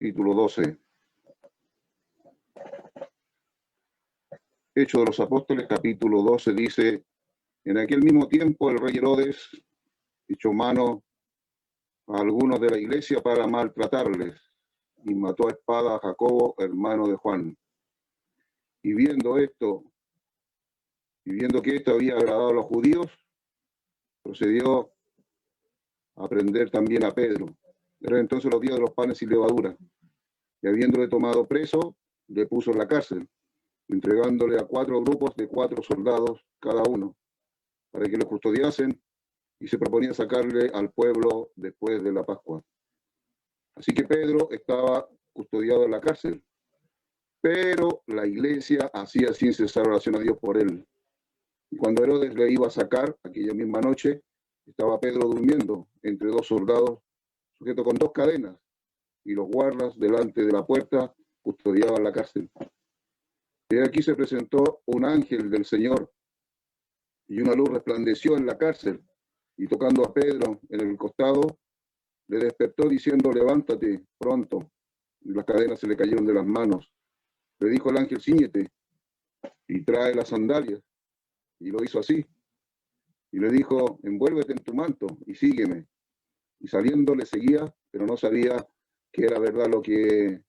capítulo 12. Hechos de los Apóstoles, capítulo 12, dice: en aquel mismo tiempo el rey Herodes echó mano a algunos de la iglesia para maltratarles, y mató a espada a Jacobo, hermano de Juan. Y viendo que esto había agradado a los judíos, procedió a prender también a Pedro. Eran entonces los días de los panes sin levadura, y habiéndole tomado preso, le puso en la cárcel, entregándole a 4 grupos de 4 soldados cada uno, para que lo custodiasen, y se proponía sacarle al pueblo después de la Pascua. Así que Pedro estaba custodiado en la cárcel, pero la iglesia hacía sin cesar oración a Dios por él. Y cuando Herodes le iba a sacar, aquella misma noche, estaba Pedro durmiendo entre 2 soldados, sujeto con 2 cadenas, y los guardas delante de la puerta custodiaban la cárcel. Y aquí se presentó un ángel del Señor, y una luz resplandeció en la cárcel, y tocando a Pedro en el costado, le despertó diciendo: levántate pronto. Y las cadenas se le cayeron de las manos. Le dijo el ángel: cíñete y trae las sandalias. Y lo hizo así. Y le dijo: envuélvete en tu manto y sígueme. Y saliendo le seguía, pero no sabía que era verdad lo que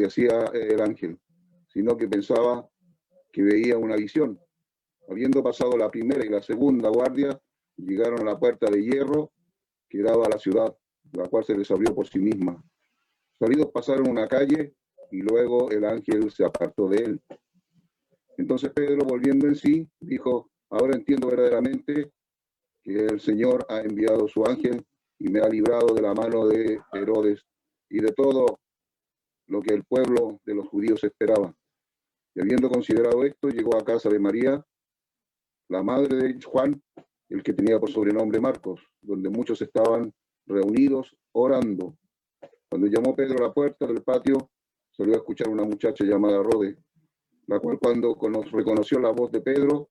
hacía el ángel, sino que pensaba que veía una visión. Habiendo pasado la primera y la segunda guardia, llegaron a la puerta de hierro que daba a la ciudad, la cual se les abrió por sí misma. Salidos pasaron una calle, y luego el ángel se apartó de él. Entonces Pedro, volviendo en sí, dijo: ahora entiendo verdaderamente que el Señor ha enviado su ángel y me ha librado de la mano de Herodes y de todo lo que el pueblo de los judíos esperaba. Y habiendo considerado esto, llegó a casa de María, la madre de Juan, el que tenía por sobrenombre Marcos, donde muchos estaban reunidos orando. Cuando llamó Pedro a la puerta del patio, salió a escuchar una muchacha llamada Rode, la cual, cuando reconoció la voz de Pedro,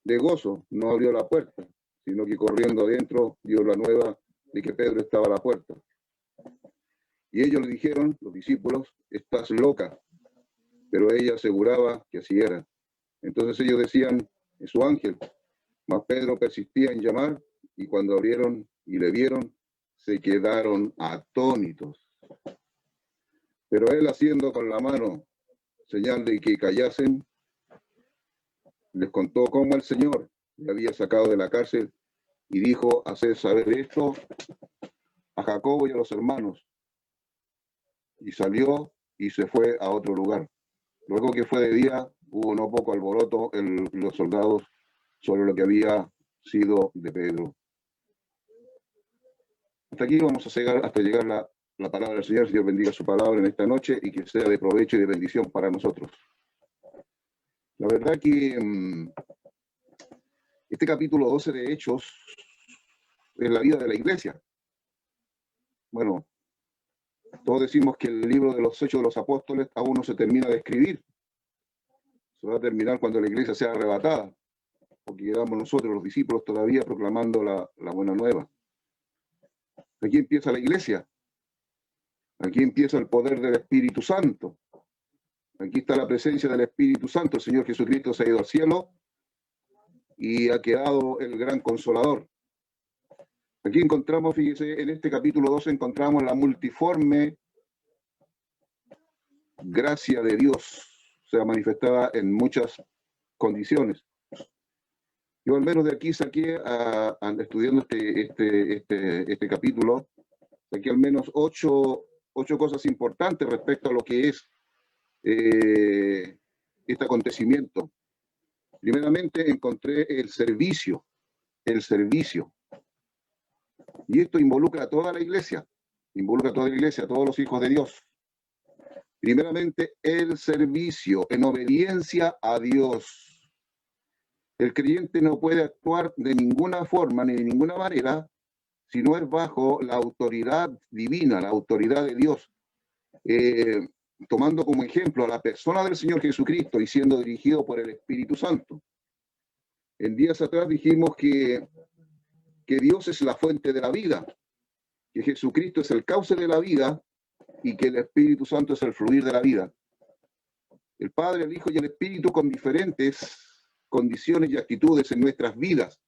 de gozo no abrió la puerta, sino que corriendo adentro dio la nueva de que Pedro estaba a la puerta. Y ellos le dijeron, los discípulos: estás loca. Pero ella aseguraba que así era. Entonces ellos decían: es su ángel. Mas Pedro persistía en llamar, y cuando abrieron y le vieron, se quedaron atónitos. Pero él, haciendo con la mano señal de que callasen, les contó cómo el Señor le había sacado de la cárcel, y dijo: haced saber esto a Jacobo y a los hermanos. Y salió y se fue a otro lugar. Luego que fue de día, hubo no poco alboroto en los soldados sobre lo que había sido de Pedro. Hasta aquí vamos a llegar, hasta llegar la palabra del Señor. Dios bendiga su palabra en esta noche y que sea de provecho y de bendición para nosotros. La verdad que este capítulo 12 de Hechos es la vida de la iglesia. Bueno, todos decimos que el libro de los Hechos de los Apóstoles aún no se termina de escribir. Se va a terminar cuando la iglesia sea arrebatada, porque quedamos nosotros, los discípulos, todavía proclamando la buena nueva. Aquí empieza la iglesia. Aquí empieza el poder del Espíritu Santo. Aquí está la presencia del Espíritu Santo. El Señor Jesucristo se ha ido al cielo y ha quedado el gran consolador. Aquí encontramos, fíjese, en este capítulo 12 encontramos la multiforme gracia de Dios, o sea, manifestada en muchas condiciones. Yo al menos de aquí saqué, estudiando este capítulo, saqué al menos ocho cosas importantes respecto a lo que es este acontecimiento. Primeramente encontré el servicio. Y esto involucra a toda la iglesia, a todos los hijos de Dios. Primeramente, el servicio en obediencia a Dios. El creyente no puede actuar de ninguna forma ni de ninguna manera si no es bajo la autoridad divina, la autoridad de Dios. Tomando como ejemplo a la persona del Señor Jesucristo y siendo dirigido por el Espíritu Santo. En días atrás dijimos que Dios es la fuente de la vida, que Jesucristo es el cauce de la vida y que el Espíritu Santo es el fluir de la vida. El Padre, el Hijo y el Espíritu con diferentes condiciones y actitudes en nuestras vidas,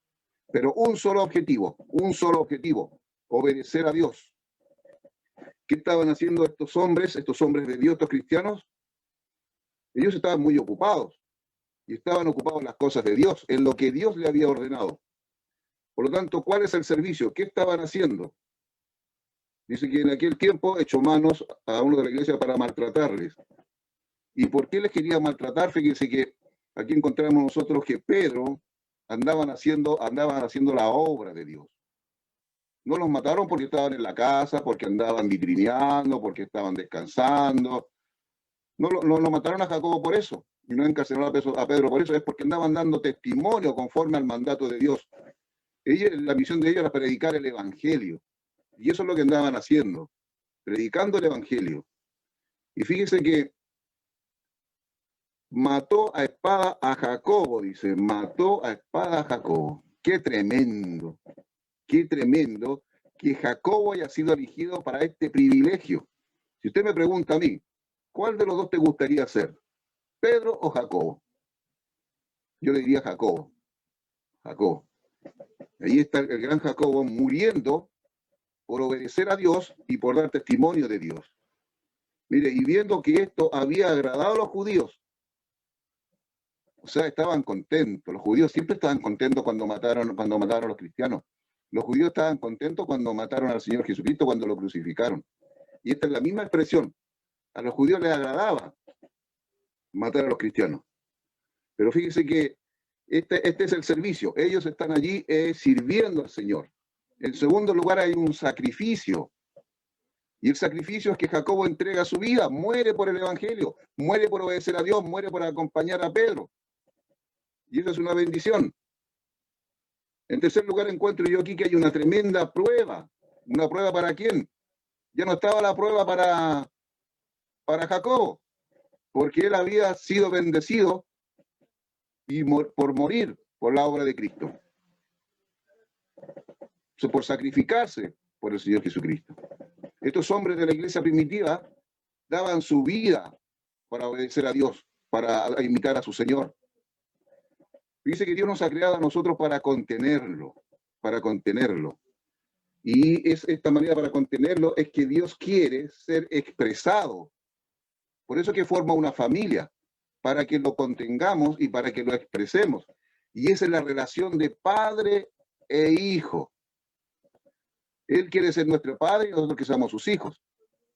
pero un solo objetivo, obedecer a Dios. ¿Qué estaban haciendo estos hombres de Dios, estos cristianos? Ellos estaban muy ocupados, y estaban ocupados en las cosas de Dios, en lo que Dios le había ordenado. Por lo tanto, ¿cuál es el servicio? ¿Qué estaban haciendo? Dice que en aquel tiempo echó manos a uno de la iglesia para maltratarles. ¿Y por qué les quería maltratar? Fíjense que aquí encontramos nosotros que Pedro andaban haciendo la obra de Dios. No los mataron porque estaban en la casa, porque andaban vitrineando, porque estaban descansando. No lo mataron a Jacobo por eso, y no encarcelaron a Pedro por eso, es porque andaban dando testimonio conforme al mandato de Dios. La misión de ellos era predicar el Evangelio, y eso es lo que andaban haciendo, predicando el Evangelio. Y fíjense que mató a espada a Jacobo, dice, mató a espada a Jacobo. Qué tremendo que Jacobo haya sido elegido para este privilegio. Si usted me pregunta a mí, ¿cuál de los dos te gustaría ser? ¿Pedro o Jacobo? Yo le diría Jacobo. Jacobo. Ahí está el gran Jacobo muriendo por obedecer a Dios y por dar testimonio de Dios. Mire, y viendo que esto había agradado a los judíos, o sea, estaban contentos. Los judíos siempre estaban contentos cuando mataron a los cristianos. Los judíos estaban contentos cuando mataron al Señor Jesucristo, cuando lo crucificaron. Y esta es la misma expresión. A los judíos les agradaba matar a los cristianos. Pero fíjese que este es el servicio. Ellos están allí sirviendo al Señor. En segundo lugar, hay un sacrificio. Y el sacrificio es que Jacobo entrega su vida, muere por el Evangelio, muere por obedecer a Dios, muere por acompañar a Pedro. Y eso es una bendición. En tercer lugar, encuentro yo aquí que hay una tremenda prueba. ¿Una prueba para quién? Ya no estaba la prueba para Jacobo, porque él había sido bendecido y por morir por la obra de Cristo. Por sacrificarse por el Señor Jesucristo. Estos hombres de la iglesia primitiva daban su vida para obedecer a Dios, para imitar a su Señor. Dice que Dios nos ha creado a nosotros para contenerlo. Y esta manera para contenerlo es que Dios quiere ser expresado. Por eso que forma una familia, para que lo contengamos y para que lo expresemos. Y esa es la relación de padre e hijo. Él quiere ser nuestro padre y nosotros que somos sus hijos.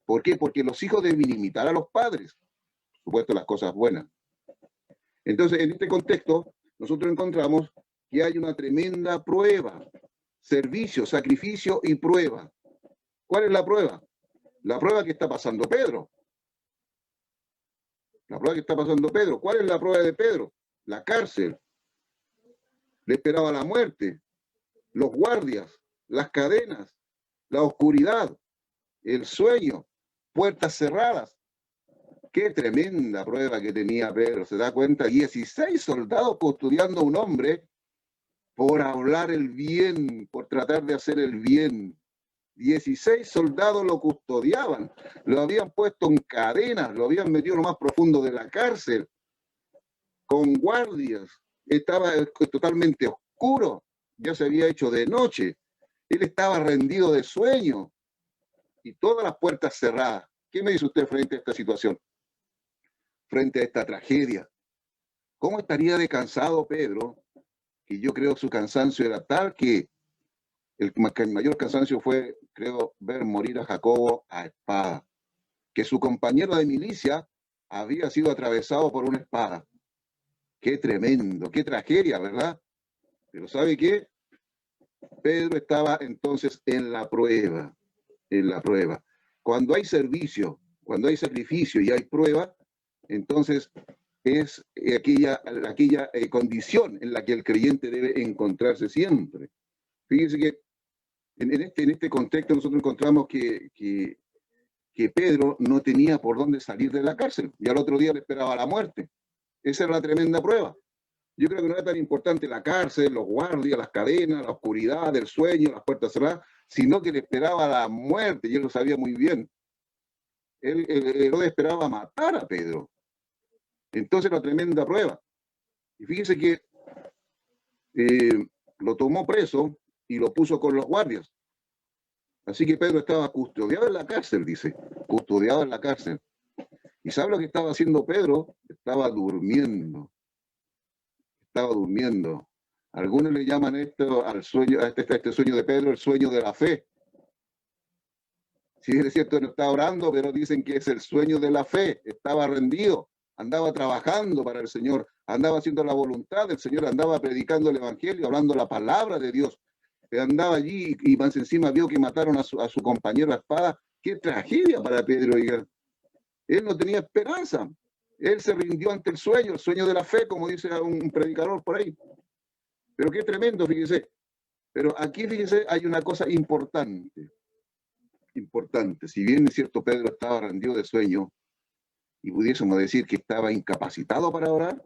¿Por qué? Porque los hijos deben imitar a los padres. Por supuesto, las cosas buenas. Entonces, en este contexto, nosotros encontramos que hay una tremenda prueba. Servicio, sacrificio y prueba. ¿Cuál es la prueba? La prueba que está pasando Pedro. ¿Cuál es la prueba de Pedro? La cárcel. Le esperaba la muerte. Los guardias. Las cadenas. La oscuridad. El sueño. Puertas cerradas. Qué tremenda prueba que tenía Pedro. ¿Se da cuenta? 16 soldados custodiando a un hombre por hablar el bien, por tratar de hacer el bien. 16 soldados lo custodiaban, lo habían puesto en cadenas, lo habían metido en lo más profundo de la cárcel, con guardias. Estaba totalmente oscuro, ya se había hecho de noche. Él estaba rendido de sueño y todas las puertas cerradas. ¿Qué me dice usted frente a esta situación? Frente a esta tragedia. ¿Cómo estaría de cansado Pedro? Que yo creo su cansancio era tal que el mayor cansancio fue, creo, ver morir a Jacobo a espada. Que su compañero de milicia había sido atravesado por una espada. Qué tremendo, qué tragedia, ¿verdad? Pero ¿sabe qué? Pedro estaba entonces en la prueba. Cuando hay servicio, cuando hay sacrificio y hay prueba, entonces es aquella condición en la que el creyente debe encontrarse siempre. Fíjense que en este contexto nosotros encontramos que Pedro no tenía por dónde salir de la cárcel y al otro día le esperaba la muerte. Esa era la tremenda prueba. Yo creo que no era tan importante la cárcel, los guardias, las cadenas, la oscuridad, el sueño, las puertas cerradas, sino que le esperaba la muerte y él lo sabía muy bien. Herodes esperaba matar a Pedro. Entonces la tremenda prueba. Y fíjese que lo tomó preso y lo puso con los guardias. Así que Pedro estaba custodiado en la cárcel, dice, custodiado en la cárcel. ¿Y sabe lo que estaba haciendo Pedro? Estaba durmiendo. Estaba durmiendo. Algunos le llaman esto al sueño, a este sueño de Pedro, el sueño de la fe. Si es cierto, no está orando, pero dicen que es el sueño de la fe. Estaba rendido, andaba trabajando para el Señor, andaba haciendo la voluntad del Señor, andaba predicando el Evangelio, hablando la palabra de Dios. Andaba allí y más encima vio que mataron a su compañero a espada. ¡Qué tragedia para Pedro! Oiga. Él no tenía esperanza. Él se rindió ante el sueño de la fe, como dice un predicador por ahí. Pero qué tremendo, fíjese. Pero aquí, fíjese, hay una cosa importante. Importante. Si bien es cierto, Pedro estaba rendido de sueño y pudiésemos decir que estaba incapacitado para orar,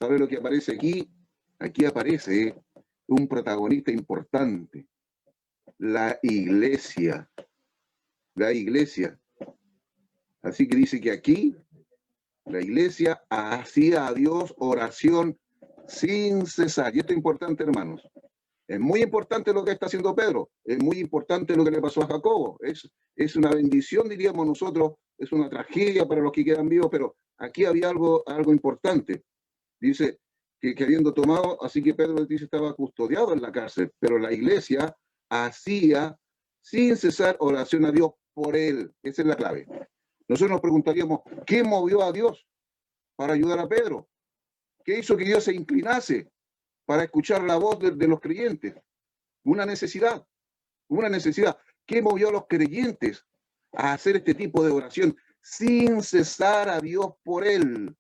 ¿sabe lo que aparece aquí? Aquí aparece un protagonista importante. La iglesia. La iglesia. Así que dice que aquí la iglesia hacía a Dios oración sin cesar. Y esto es importante, hermanos. Es muy importante lo que está haciendo Pedro. Es muy importante lo que le pasó a Jacobo. Es una bendición, diríamos nosotros. Es una tragedia para los que quedan vivos, pero aquí había algo importante. Dice que habiendo tomado, así que Pedro dice estaba custodiado en la cárcel, pero la iglesia hacía sin cesar oración a Dios por él. Esa es la clave. Nosotros nos preguntaríamos, ¿qué movió a Dios para ayudar a Pedro? ¿Qué hizo que Dios se inclinase para escuchar la voz de los creyentes? Una necesidad. ¿Qué movió a los creyentes a hacer este tipo de oración sin cesar a Dios por él?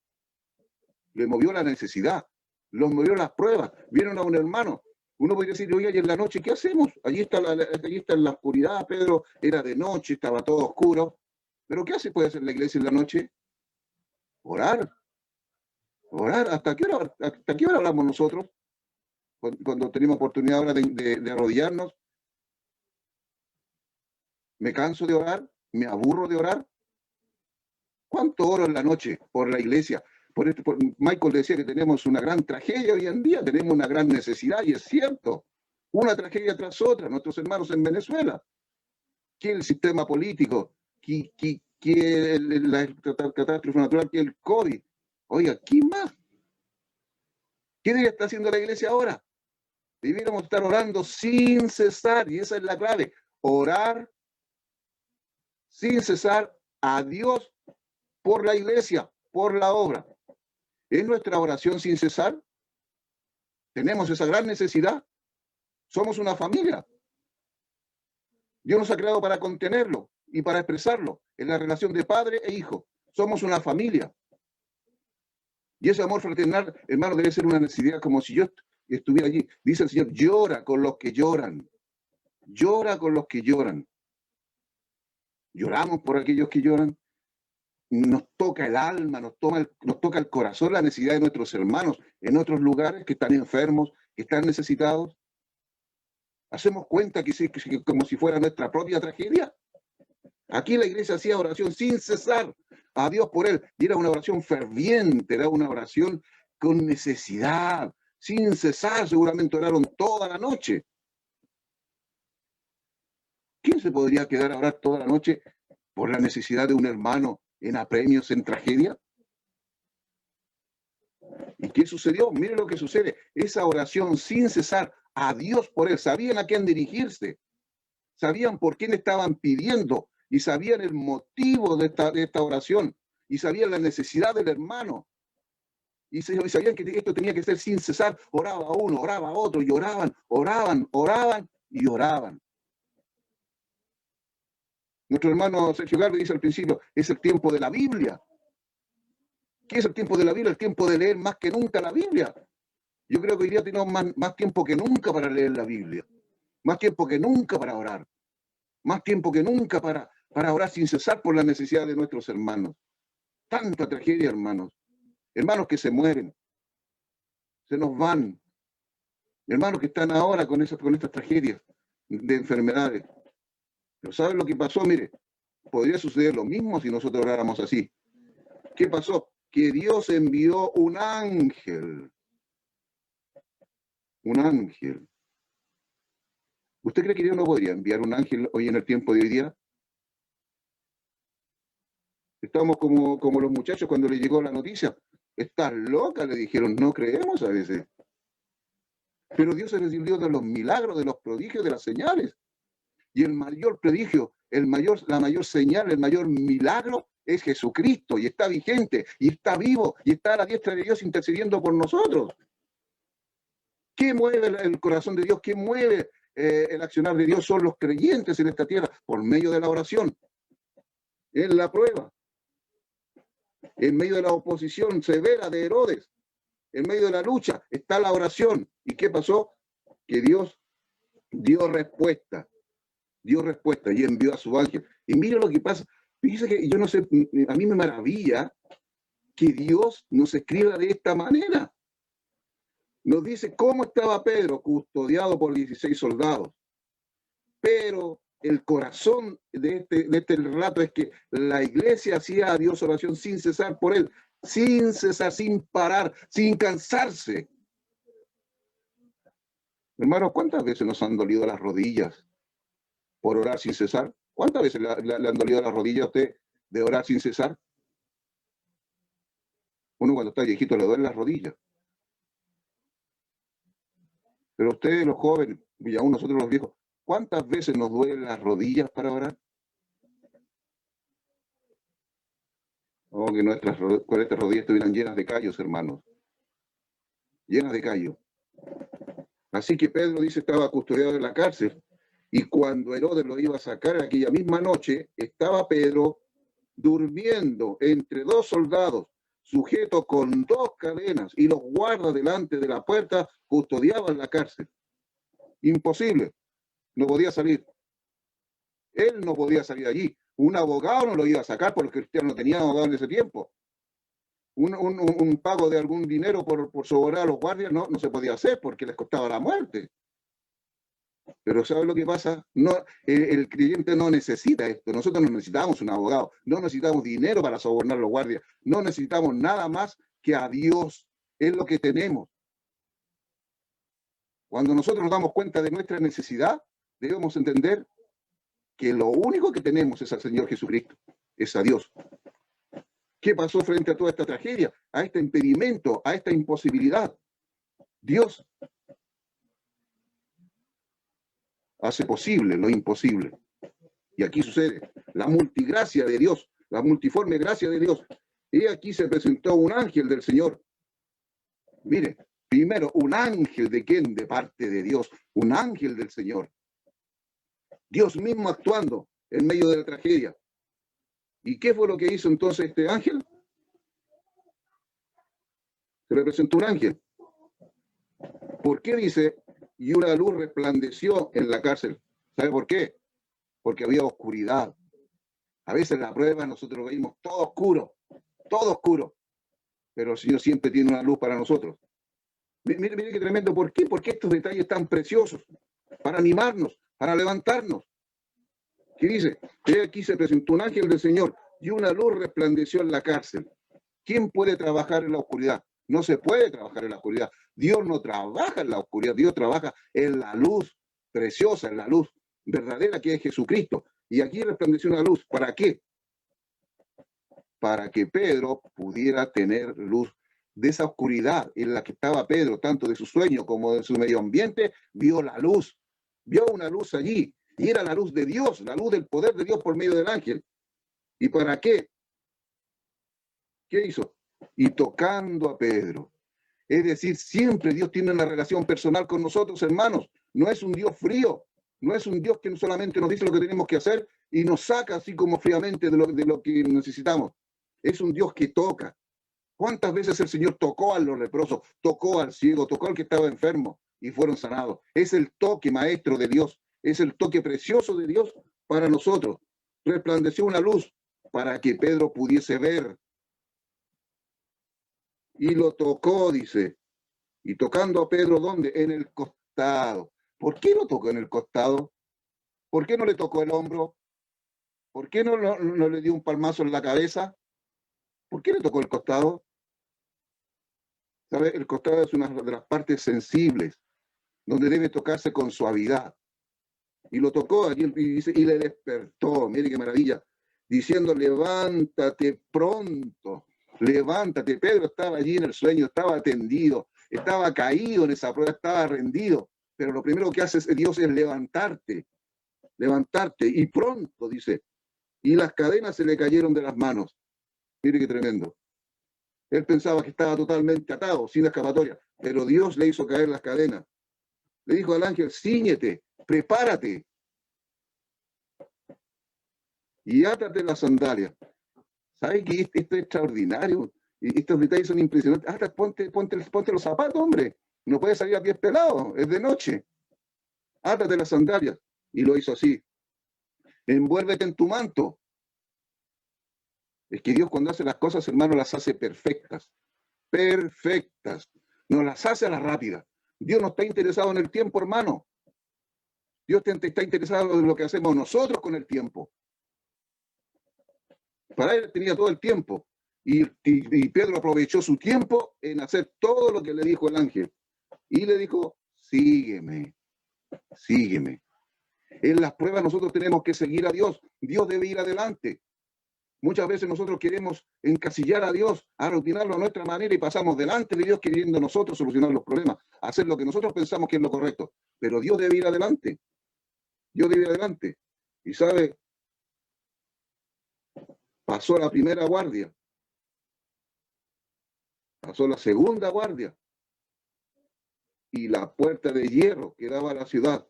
Le movió la necesidad, los movió las pruebas. Vieron a un hermano. Uno podría decir, oye, en la noche, ¿qué hacemos? Allí está en la oscuridad, Pedro, era de noche, estaba todo oscuro. ¿Pero qué puede hacer la iglesia en la noche? Orar. Orar. ¿Hasta qué hora hablamos nosotros? Cuando tenemos oportunidad ahora de arrodillarnos. ¿Me canso de orar? ¿Me aburro de orar? ¿Cuánto oro en la noche por la iglesia? Michael decía que tenemos una gran tragedia hoy en día, tenemos una gran necesidad, y es cierto. Una tragedia tras otra, nuestros hermanos en Venezuela. Que el sistema político, que la catástrofe natural, que el COVID. Oiga, ¿quién más? ¿Qué debería estar haciendo la iglesia ahora? Debiéramos estar orando sin cesar, y esa es la clave. Orar sin cesar a Dios por la iglesia, por la obra. ¿Es nuestra oración sin cesar? ¿Tenemos esa gran necesidad? Somos una familia. Dios nos ha creado para contenerlo y para expresarlo en la relación de padre e hijo. Somos una familia. Y ese amor fraternal, hermano, debe ser una necesidad como si yo estuviera allí. Dice el Señor, llora con los que lloran. Llora con los que lloran. Lloramos por aquellos que lloran. Nos toca el alma, nos toca el corazón la necesidad de nuestros hermanos en otros lugares que están enfermos, que están necesitados. ¿Hacemos cuenta que como si fuera nuestra propia tragedia? Aquí la iglesia hacía oración sin cesar a Dios por él. Y era una oración ferviente, era una oración con necesidad, sin cesar. Seguramente oraron toda la noche. ¿Quién se podría quedar a orar toda la noche por la necesidad de un hermano en apremios, en tragedia? ¿Y qué sucedió? Mire lo que sucede. Esa oración sin cesar a Dios por él. Sabían a quién dirigirse. Sabían por quién estaban pidiendo. Y sabían el motivo de esta oración. Y sabían la necesidad del hermano. Y sabían que esto tenía que ser sin cesar. Oraba uno, oraba otro. Y oraban y oraban. Nuestro hermano Sergio Garbi dice al principio, es el tiempo de la Biblia. ¿Qué es el tiempo de la Biblia? El tiempo de leer más que nunca la Biblia. Yo creo que hoy día tenemos más tiempo que nunca para leer la Biblia. Más tiempo que nunca para orar. Más tiempo que nunca para orar sin cesar por la necesidad de nuestros hermanos. Tanta tragedia, hermanos. Hermanos que se mueren. Se nos van. Hermanos que están ahora con estas tragedias de enfermedades. Pero ¿saben lo que pasó? Mire, podría suceder lo mismo si nosotros oráramos así. ¿Qué pasó? Que Dios envió un ángel. Un ángel. ¿Usted cree que Dios no podría enviar un ángel hoy en el tiempo de hoy día? Estamos como los muchachos cuando les llegó la noticia. Estás loca, le dijeron, no creemos a veces. Pero Dios es el Dios de los milagros, de los prodigios, de las señales. Y el mayor prodigio, la mayor señal, el mayor milagro es Jesucristo, y está vigente, y está vivo, y está a la diestra de Dios intercediendo por nosotros. ¿Qué mueve el corazón de Dios? ¿Qué mueve el accionar de Dios? Son los creyentes en esta tierra, por medio de la oración, en la prueba, en medio de la oposición severa de Herodes, en medio de la lucha, está la oración. ¿Y qué pasó? Que Dios dio respuesta y envió a su ángel. Y mire lo que pasa. Fíjese que yo no sé, a mí me maravilla que Dios nos escriba de esta manera. Nos dice cómo estaba Pedro custodiado por 16 soldados. Pero el corazón de este relato es que la iglesia hacía a Dios oración sin cesar por él, sin cesar, sin parar, sin cansarse. Hermanos, ¿cuántas veces nos han dolido las rodillas por orar sin cesar? ¿Cuántas veces le han dolido las rodillas a usted de orar sin cesar? Uno cuando está viejito le duelen las rodillas. Pero ustedes, los jóvenes, y aún nosotros los viejos, ¿cuántas veces nos duelen las rodillas para orar? Oh, que nuestras rodillas estuvieran llenas de callos, hermanos. Llenas de callos. Así que Pedro dice estaba custodiado en la cárcel. Y cuando Herodes lo iba a sacar aquella misma noche, estaba Pedro durmiendo entre dos soldados, sujeto con dos cadenas, y los guardas delante de la puerta custodiaban la cárcel. Imposible, no podía salir. Él no podía salir allí. Un abogado no lo iba a sacar porque el cristiano no tenía abogado en ese tiempo. Un pago de algún dinero por sobornar a los guardias no se podía hacer porque les costaba la muerte. Pero ¿sabe lo que pasa? No, el creyente no necesita esto. Nosotros no necesitamos un abogado, no necesitamos dinero para sobornar a los guardias, no necesitamos nada más que a Dios. Es lo que tenemos. Cuando nosotros nos damos cuenta de nuestra necesidad, debemos entender que lo único que tenemos es al Señor Jesucristo, es a Dios. ¿Qué pasó frente a toda esta tragedia, a este impedimento, a esta imposibilidad? Dios hace posible lo imposible. Y aquí sucede la multigracia de Dios, la multiforme gracia de Dios. Y aquí se presentó un ángel del Señor. Mire, primero, un ángel de quién? De parte de Dios, un ángel del Señor. Dios mismo actuando en medio de la tragedia. ¿Y qué fue lo que hizo entonces este ángel? Se le presentó un ángel. ¿Por qué dice? Y una luz resplandeció en la cárcel. ¿Sabe por qué? Porque había oscuridad. A veces en la prueba nosotros lo veíamos todo oscuro, pero el Señor siempre tiene una luz para nosotros. Mire qué tremendo. ¿Por qué? Porque estos detalles tan preciosos, para animarnos, para levantarnos. ¿Qué dice? Aquí se presentó un ángel del Señor y una luz resplandeció en la cárcel. ¿Quién puede trabajar en la oscuridad? No se puede trabajar en la oscuridad. Dios no trabaja en la oscuridad, Dios trabaja en la luz preciosa, en la luz verdadera que es Jesucristo. Y aquí resplandeció una luz. ¿Para qué? Para que Pedro pudiera tener luz. De esa oscuridad en la que estaba Pedro, tanto de su sueño como de su medio ambiente, vio la luz. Vio una luz allí. Y era la luz de Dios, la luz del poder de Dios por medio del ángel. ¿Y para qué? ¿Qué hizo? Y tocando a Pedro. Es decir, siempre Dios tiene una relación personal con nosotros, hermanos. No es un Dios frío, no es un Dios que solamente nos dice lo que tenemos que hacer y nos saca así como fríamente de lo que necesitamos. Es un Dios que toca. ¿Cuántas veces el Señor tocó a los leprosos, tocó al ciego, tocó al que estaba enfermo y fueron sanados? Es el toque maestro de Dios, es el toque precioso de Dios para nosotros. Resplandeció una luz para que Pedro pudiese ver. Y lo tocó, dice. Y tocando a Pedro, ¿dónde? En el costado. ¿Por qué lo tocó en el costado? ¿Por qué no le tocó el hombro? ¿Por qué no le dio un palmazo en la cabeza? ¿Por qué le tocó el costado? ¿Sabe? El costado es una de las partes sensibles, donde debe tocarse con suavidad. Y lo tocó allí y le despertó, mire qué maravilla, diciendo, levántate pronto, levántate. Pedro estaba allí en el sueño, estaba tendido, estaba caído en esa prueba, estaba rendido, pero lo primero que hace Dios es levantarte, levantarte, y pronto, dice, y las cadenas se le cayeron de las manos. Mire qué tremendo. Él pensaba que estaba totalmente atado, sin escapatoria, pero Dios le hizo caer las cadenas. Le dijo al ángel, cíñete, prepárate y átate las sandalias. ¿Sabes que esto es extraordinario? Y estos detalles son impresionantes. Hasta ponte los zapatos, hombre. No puedes salir a pies pelados, es de noche. Átate las sandalias. Y lo hizo así. Envuélvete en tu manto. Es que Dios cuando hace las cosas, hermano, las hace perfectas. Perfectas. No las hace a la rápida. Dios no está interesado en el tiempo, hermano. Dios está interesado en lo que hacemos nosotros con el tiempo. Para él tenía todo el tiempo. Y Pedro aprovechó su tiempo en hacer todo lo que le dijo el ángel. Y le dijo, sígueme, sígueme. En las pruebas nosotros tenemos que seguir a Dios. Dios debe ir adelante. Muchas veces nosotros queremos encasillar a Dios, arutinarlo a nuestra manera y pasamos delante de Dios queriendo nosotros solucionar los problemas, hacer lo que nosotros pensamos que es lo correcto. Pero Dios debe ir adelante. Dios debe ir adelante. Y sabe, pasó la primera guardia. Pasó la segunda guardia. Y la puerta de hierro que daba a la ciudad,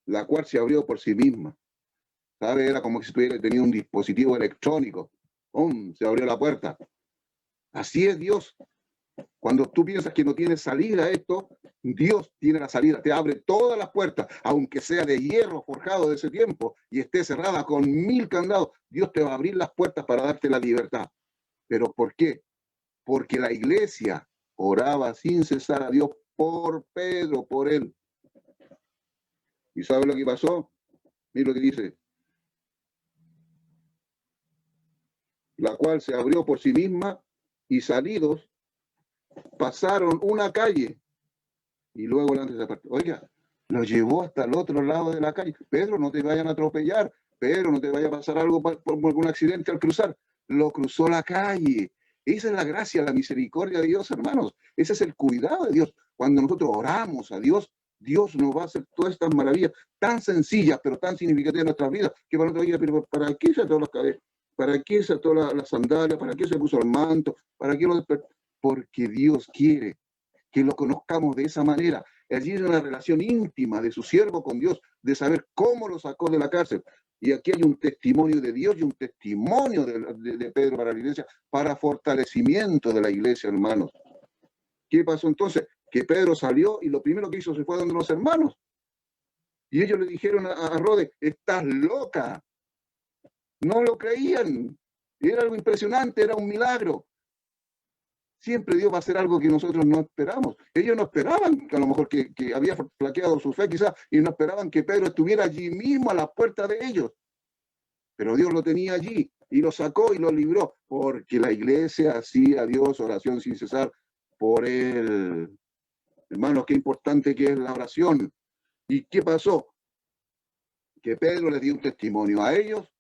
la cual se abrió por sí misma. ¿Sabe? Era como si tuviera tenido un dispositivo electrónico. ¡Pum! Se abrió la puerta. Así es Dios. Cuando tú piensas que no tienes salida a esto, Dios tiene la salida. Te abre todas las puertas, aunque sea de hierro forjado de ese tiempo y esté cerrada con 1000 candados. Dios te va a abrir las puertas para darte la libertad. ¿Pero por qué? Porque la iglesia oraba sin cesar a Dios por Pedro, por él. ¿Y sabe lo que pasó? Mira lo que dice. La cual se abrió por sí misma y salidos pasaron una calle y luego la desapareció. Oiga, lo llevó hasta el otro lado de la calle. Pedro, no te vayan a atropellar. Pedro, no te vaya a pasar algo por algún accidente al cruzar. Lo cruzó la calle. Esa es la gracia, la misericordia de Dios, hermanos. Ese es el cuidado de Dios. Cuando nosotros oramos a Dios, Dios nos va a hacer todas estas maravillas tan sencillas, pero tan significativas en nuestras vidas, que para nosotros, pero ¿para qué se ató las cabezas? ¿Para qué se ató la sandalia? ¿Para qué se puso el manto? ¿Para qué lo despertó? Porque Dios quiere que lo conozcamos de esa manera. Allí es una relación íntima de su siervo con Dios, de saber cómo lo sacó de la cárcel. Y aquí hay un testimonio de Dios y un testimonio de Pedro para la iglesia, para fortalecimiento de la iglesia, hermanos. ¿Qué pasó entonces? Que Pedro salió y lo primero que hizo se fue donde los hermanos. Y ellos le dijeron a Rode, estás loca. No lo creían. Era algo impresionante, era un milagro. Siempre Dios va a hacer algo que nosotros no esperamos. Ellos no esperaban que a lo mejor que había flaqueado su fe quizás, y no esperaban que Pedro estuviera allí mismo a la puerta de ellos. Pero Dios lo tenía allí y lo sacó y lo libró, porque la iglesia hacía a Dios oración sin cesar por él. Hermanos, qué importante que es la oración. ¿Y qué pasó? Que Pedro les dio un testimonio a ellos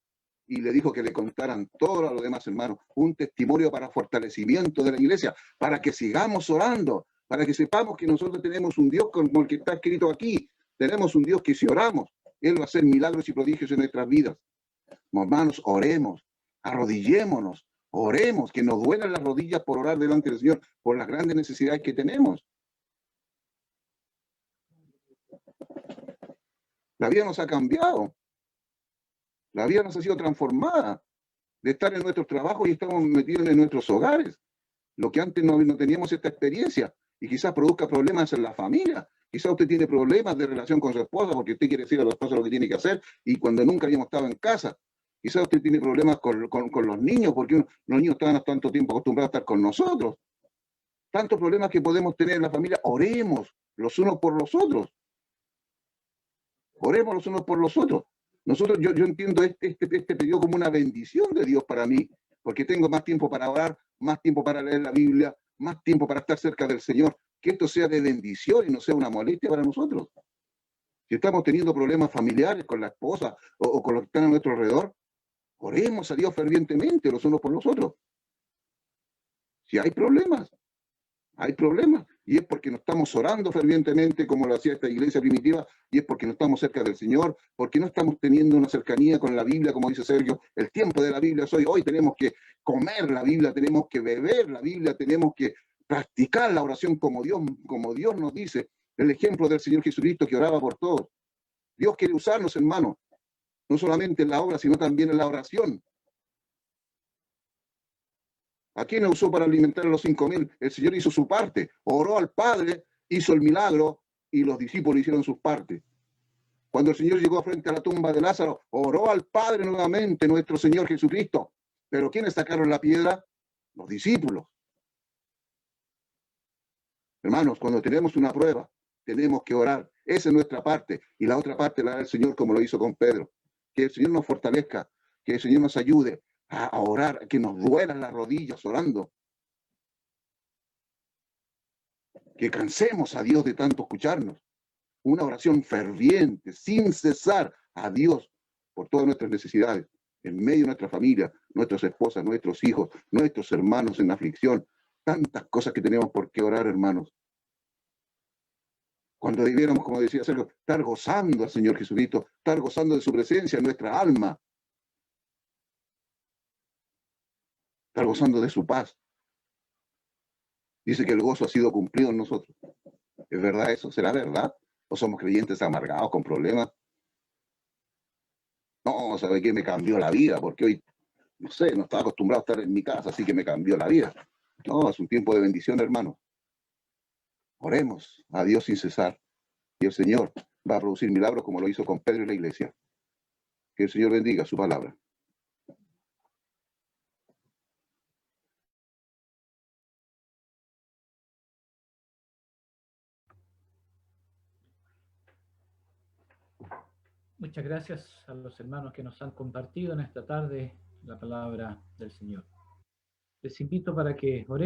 y le dijo que le contaran todo a los demás hermanos, un testimonio para fortalecimiento de la iglesia, para que sigamos orando, para que sepamos que nosotros tenemos un Dios como el que está escrito aquí, tenemos un Dios que si oramos, Él va a hacer milagros y prodigios en nuestras vidas. Hermanos, oremos, arrodillémonos, oremos, que nos duelan las rodillas por orar delante del Señor, por las grandes necesidades que tenemos. La vida nos ha cambiado. La vida nos ha sido transformada de estar en nuestros trabajos y estamos metidos en nuestros hogares. Lo que antes no teníamos esta experiencia y quizás produzca problemas en la familia. Quizás usted tiene problemas de relación con su esposa porque usted quiere decir a la esposa lo que tiene que hacer y cuando nunca habíamos estado en casa. Quizás usted tiene problemas con los niños porque los niños estaban tanto tiempo acostumbrados a estar con nosotros. Tantos problemas que podemos tener en la familia. Oremos los unos por los otros. Oremos los unos por los otros. Yo entiendo este periodo como una bendición de Dios para mí, porque tengo más tiempo para orar, más tiempo para leer la Biblia, más tiempo para estar cerca del Señor. Que esto sea de bendición y no sea una molestia para nosotros. Si estamos teniendo problemas familiares con la esposa o con los que están a nuestro alrededor, oremos a Dios fervientemente los unos por los otros. Si hay problemas, y es porque no estamos orando fervientemente como lo hacía esta iglesia primitiva, y es porque no estamos cerca del Señor, porque no estamos teniendo una cercanía con la Biblia, como dice Sergio. El tiempo de la Biblia es hoy tenemos que comer la Biblia, tenemos que beber la Biblia, tenemos que practicar la oración como Dios nos dice. El ejemplo del Señor Jesucristo que oraba por todos. Dios quiere usarnos, hermanos, no solamente en la obra, sino también en la oración. ¿A quién usó para alimentar a los 5.000? El Señor hizo su parte, oró al Padre, hizo el milagro y los discípulos hicieron sus partes. Cuando el Señor llegó frente a la tumba de Lázaro, oró al Padre nuevamente, nuestro Señor Jesucristo. ¿Pero quiénes sacaron la piedra? Los discípulos. Hermanos, cuando tenemos una prueba, tenemos que orar. Esa es nuestra parte. Y la otra parte la da el Señor, como lo hizo con Pedro. Que el Señor nos fortalezca, que el Señor nos ayude a orar, que nos duelan las rodillas orando. Que cansemos a Dios de tanto escucharnos. Una oración ferviente, sin cesar a Dios por todas nuestras necesidades, en medio de nuestra familia, nuestras esposas, nuestros hijos, nuestros hermanos en aflicción. Tantas cosas que tenemos por qué orar, hermanos. Cuando debiéramos, como decía Sergio, estar gozando al Señor Jesucristo, estar gozando de su presencia en nuestra alma, estar gozando de su paz. Dice que el gozo ha sido cumplido en nosotros. ¿Es verdad eso? ¿Será verdad? ¿O somos creyentes amargados con problemas? No, ¿sabe qué? Me cambió la vida, porque hoy, no sé, no estaba acostumbrado a estar en mi casa, así que me cambió la vida. No, es un tiempo de bendición, hermano. Oremos a Dios sin cesar. Y el Señor va a producir milagros como lo hizo con Pedro y la iglesia. Que el Señor bendiga su palabra. Muchas gracias a los hermanos que nos han compartido en esta tarde la palabra del Señor. Les invito para que oremos.